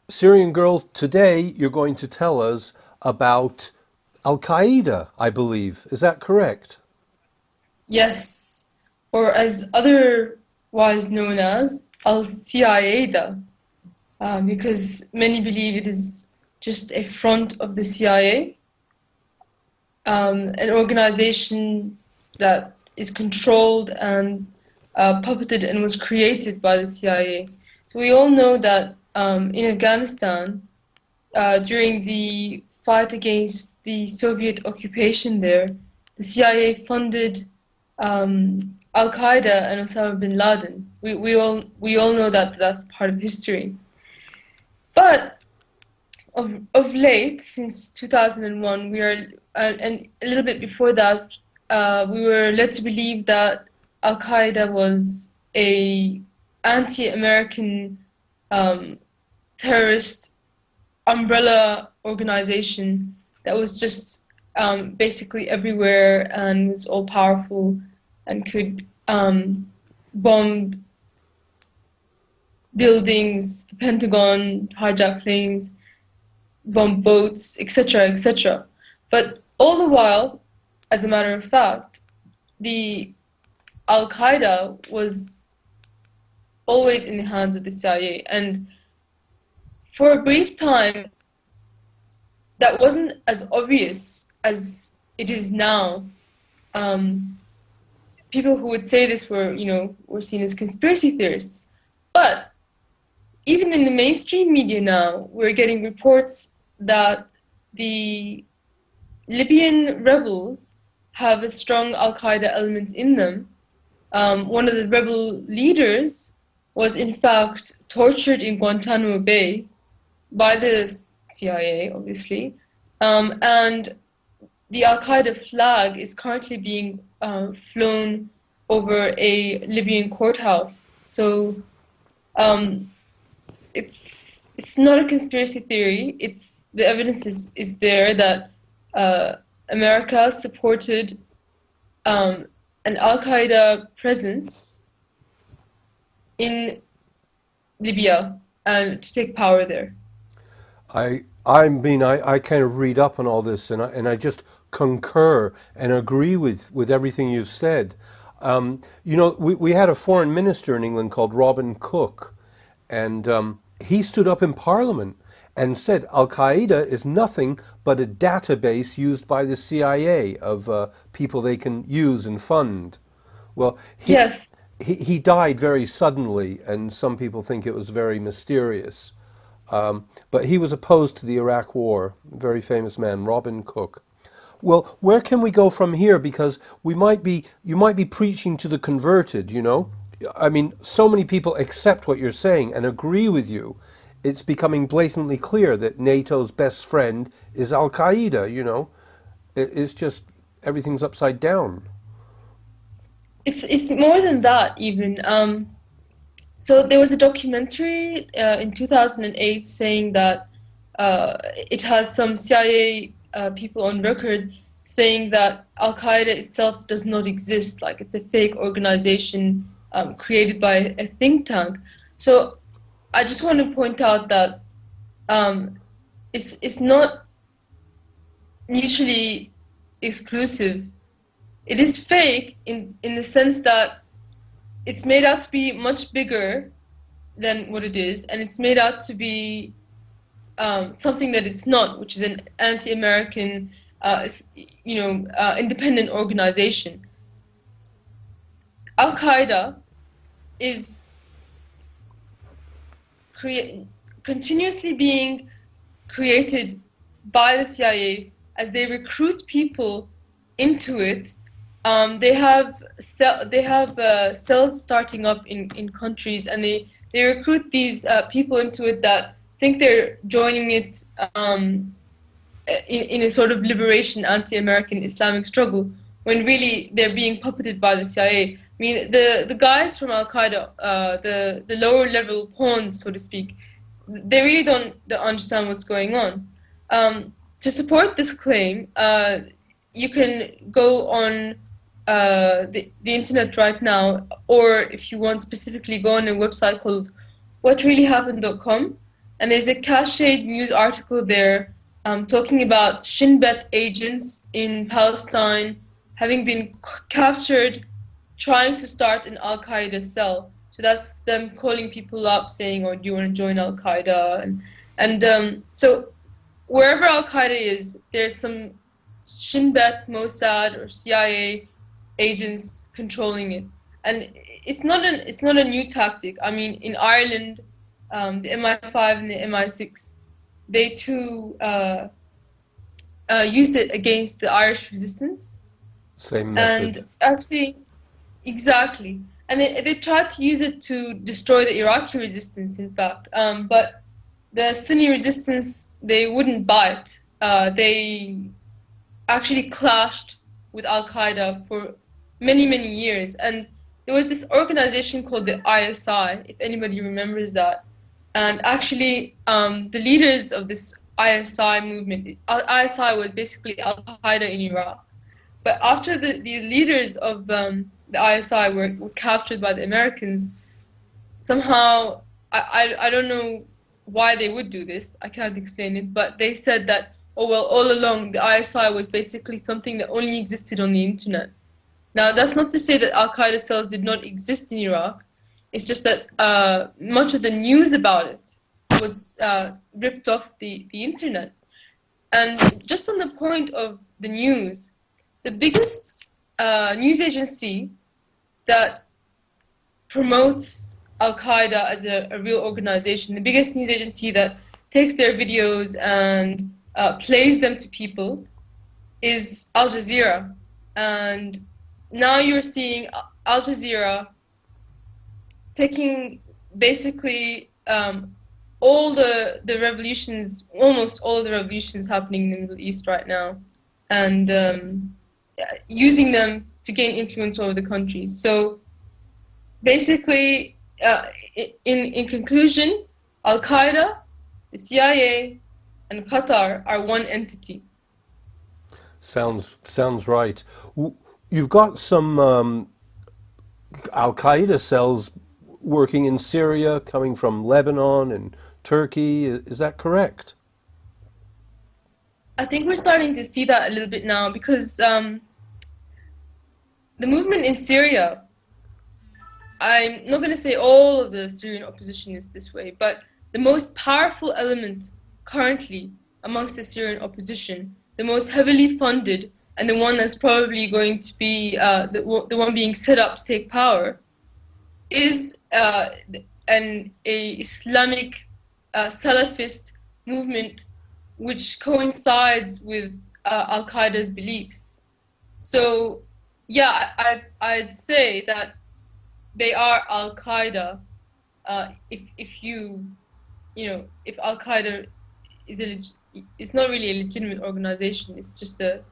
Syrian Girl, today you're going to tell us about Al-Qaeda, I believe. Is that correct? Yes, or as otherwise known as Al-Qaeda, because many believe it is just a front of the CIA, an organization that is controlled and puppeted and was created by the CIA. So we all know that in Afghanistan, during the fight against the Soviet occupation there, the CIA funded Al-Qaeda and Osama bin Laden. We all know that that's part of history. But of late, since 2001, we are and a little bit before that, we were led to believe that Al-Qaeda was a anti-American um, terrorist umbrella organization that was just basically everywhere and was all powerful and could bomb buildings, the Pentagon, hijack planes, bomb boats, etc., etc. But all the while, as a matter of fact, the Al Qaeda was always in the hands of the CIA, and for a brief time, that wasn't as obvious as it is now. Um, People who would say this were seen as conspiracy theorists. But even in the mainstream media now, we're getting reports that the Libyan rebels have a strong Al Qaeda element in them. One of the rebel leaders was, in fact, tortured in Guantanamo Bay by the CIA, obviously. And the Al Qaeda flag is currently being flown over a Libyan courthouse. So um, it's not a conspiracy theory. It's the evidence is there that America supported an Al Qaeda presence in Libya and to take power there. I kind of read up on all this, and I just concur and agree with everything you've said. We had a foreign minister in England called Robin Cook, and he stood up in Parliament and said Al Qaeda is nothing but a database used by the CIA of people they can use and fund. Well, Yes, he died very suddenly, and some people think it was very mysterious. But he was opposed to the Iraq War, a very famous man, Robin Cook. Well, where can we go from here? Because you might be preaching to the converted, you know? I mean, so many people accept what you're saying and agree with you. It's becoming blatantly clear that NATO's best friend is Al Qaeda, you know? It's just everything's upside down. it's more than that even. So there was a documentary in 2008 saying that it has some CIA people on record saying that Al Qaeda itself does not exist, like it's a fake organization created by a think tank. So I just want to point out that um, it's not mutually exclusive. It is fake in the sense that it's made out to be much bigger than what it is, and it's made out to be something that it's not, which is an anti-American, independent organization. Al Qaeda is crea- continuously being created by the CIA as they recruit people into it. They have cells starting up in countries, and they recruit these people into it that think they're joining it in a sort of liberation anti-American Islamic struggle, when really they're being puppeted by the CIA. I mean, the guys from Al Qaeda, the lower level pawns, so to speak, they really don't understand what's going on. To support this claim, you can go on the internet right now, or if you want specifically, go on a website called whatreallyhappened.com. and there's a cached news article there talking about Shin Bet agents in Palestine having been captured trying to start an Al-Qaeda cell. So that's them calling people up saying, "Oh, do you want to join Al-Qaeda?" And so wherever Al-Qaeda is, there's some Shin Bet, Mossad, or CIA agents controlling it, and it's not a new tactic. I mean, in Ireland, the MI5 and the MI6, they too used it against the Irish resistance, Same and method. actually, exactly, and they tried to use it to destroy the Iraqi resistance, in fact, but the Sunni resistance, they wouldn't bite. They actually clashed with Al-Qaeda for many, many years. And there was this organization called the ISI, if anybody remembers that. And actually, the leaders of this ISI movement, ISI was basically Al-Qaeda in Iraq. But after the leaders of the ISI were captured by the Americans, somehow, I don't know why they would do this. I can't explain it, but they said that, oh well, all along the ISI was basically something that only existed on the internet. Now, that's not to say that Al Qaeda cells did not exist in Iraq. It's just that much of the news about it was ripped off the internet. And just on the point of the news, the biggest news agency that promotes Al Qaeda as a real organization, the biggest news agency that takes their videos and plays them to people is Al Jazeera. And now you're seeing Al Jazeera taking basically all the revolutions, almost all of the revolutions happening in the Middle East right now, and using them to gain influence over the countries. So basically, in conclusion, Al Qaeda, the CIA, and Qatar are one entity. Sounds right. You've got some Al Qaeda cells working in Syria, coming from Lebanon and Turkey. Is that correct? I think we're starting to see that a little bit now because the movement in Syria, I'm not going to say all of the Syrian opposition is this way, but the most powerful element currently amongst the Syrian opposition, the most heavily funded, and the one that's probably going to be the one being set up to take power, is a Islamic Salafist movement which coincides with Al Qaeda's beliefs. So, yeah, I'd say that they are Al Qaeda. If if Al Qaeda is it's not really a legitimate organization. It's just a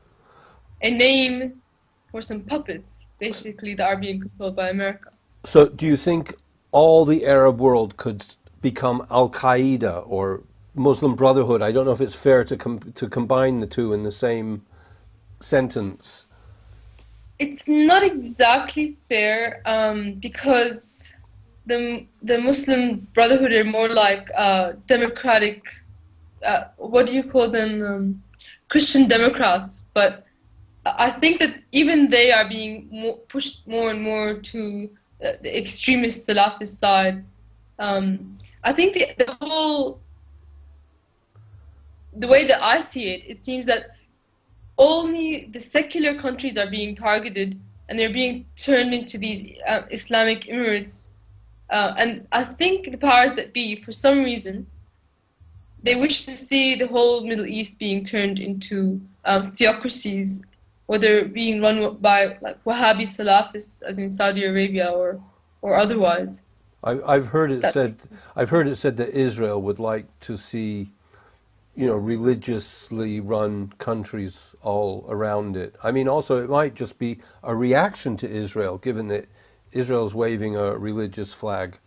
name for some puppets, basically, that are being controlled by America. So, do you think all the Arab world could become Al Qaeda or Muslim Brotherhood? I don't know if it's fair to combine the two in the same sentence. It's not exactly fair because the Muslim Brotherhood are more like democratic. What do you call them? Christian Democrats. But I think that even they are being pushed more and more to the extremist Salafist side. I think the way that I see it, it seems that only the secular countries are being targeted and they're being turned into these Islamic Emirates. And I think the powers that be, for some reason, they wish to see the whole Middle East being turned into theocracies, whether being run by like Wahhabi Salafists, as in Saudi Arabia, or otherwise. I've heard it That's said. I've heard it said that Israel would like to see, religiously run countries all around it. I mean, also it might just be a reaction to Israel, given that Israel's waving a religious flag.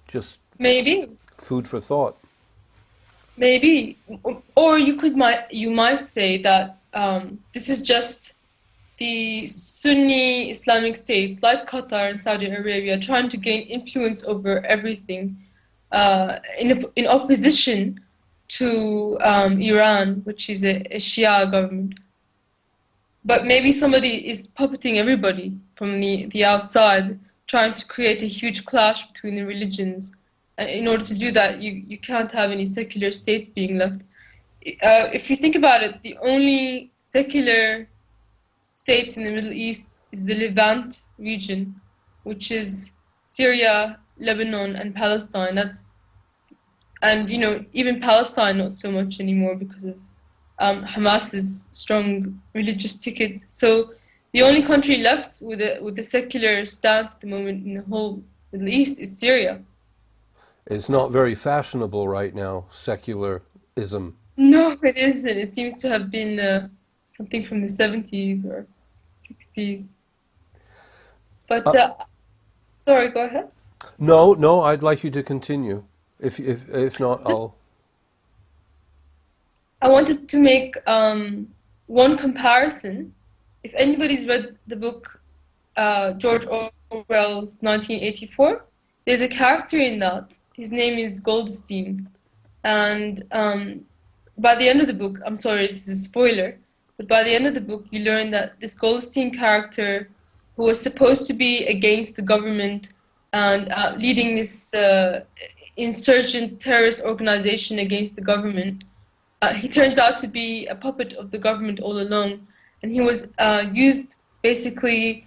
Just maybe. food for thought. Maybe, or you might say that this is just the Sunni Islamic states like Qatar and Saudi Arabia trying to gain influence over everything, in opposition to Iran, which is a Shia government. But maybe somebody is puppeting everybody from the outside, trying to create a huge clash between the religions. And in order to do that, you can't have any secular states being left. If you think about it, the only secular states in the Middle East is the Levant region, which is Syria, Lebanon, and Palestine. And even Palestine not so much anymore because of Hamas's strong religious ticket. So the only country left with a secular stance at the moment in the whole Middle East is Syria. It's not very fashionable right now, secularism. No, it isn't. It seems to have been something from the 70s or 60s. But Uh, sorry, go ahead. no, no, I'd like you to continue. If not, Just I'll. I wanted to make one comparison. If anybody's read the book George Orwell's 1984, there's a character in that. His name is Goldstein. And by the end of the book, I'm sorry, it's a spoiler, but by the end of the book, you learn that this Goldstein character, who was supposed to be against the government and leading this insurgent terrorist organization against the government, he turns out to be a puppet of the government all along. And he was used basically,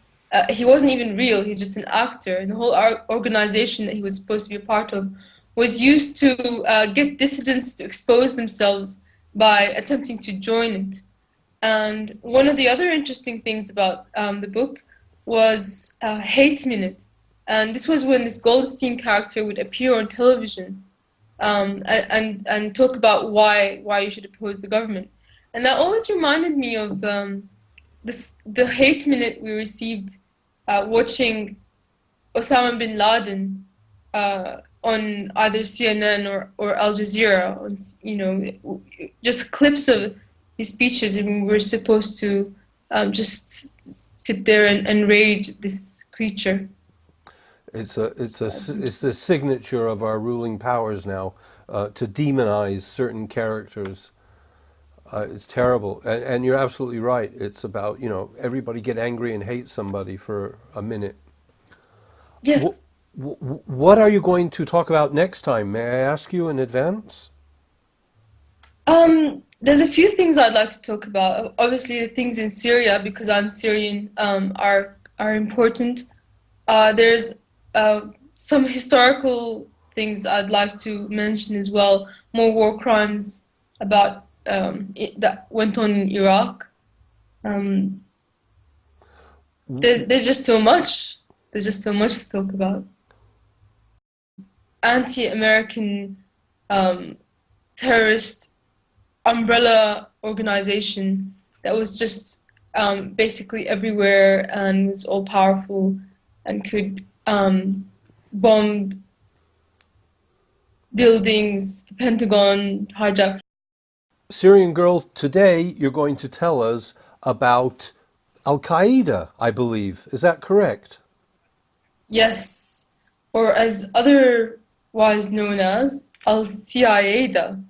he wasn't even real, he's just an actor. And the whole organization that he was supposed to be a part of was used to get dissidents to expose themselves by attempting to join it. And one of the other interesting things about the book was Hate Minute. And this was when this Goldstein character would appear on television and talk about why you should oppose the government. And that always reminded me of the hate minute we received watching Osama bin Laden on either CNN or Al Jazeera, just clips of his speeches, and we were supposed to just sit there and rage this creature. It's the signature of our ruling powers now to demonize certain characters. It's terrible, and you're absolutely right. It's about everybody get angry and hate somebody for a minute. Wh- Yes. what are you going to talk about next time? May I ask you in advance? There's a few things I'd like to talk about. Obviously, the things in Syria, because I'm Syrian, are important. There's some historical things I'd like to mention as well. More war crimes about that went on in Iraq. Um, there's just so much. There's just so much to talk about. Anti-American um, terrorist umbrella organization that was just basically everywhere and was all powerful and could bomb buildings, the Pentagon, hijack. Syrian Girl, today you're going to tell us about Al-Qaeda, I believe. Is that correct? Yes, or as otherwise known as Al-Qaeda,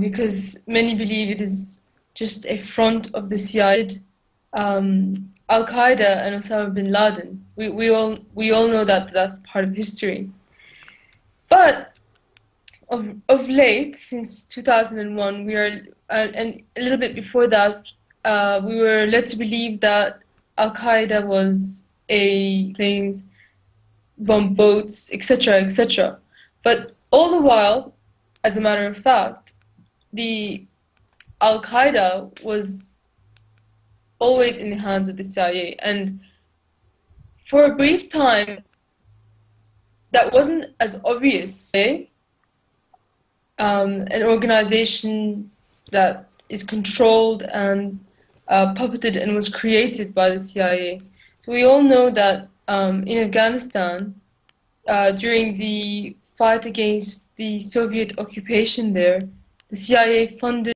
because many believe it is just a front of the CIA. Al-Qaeda and Osama bin Laden. We all know that that's part of history. But of late, since 2001, we are, and a little bit before that, we were led to believe that Al-Qaeda was a thing, bomb boats, etc., etc. But all the while, as a matter of fact, the Al-Qaeda was always in the hands of the CIA. And for a brief time, that wasn't as obvious. An organization that is controlled and puppeted and was created by the CIA. So we all know that in Afghanistan, during the fight against the Soviet occupation there, the CIA funded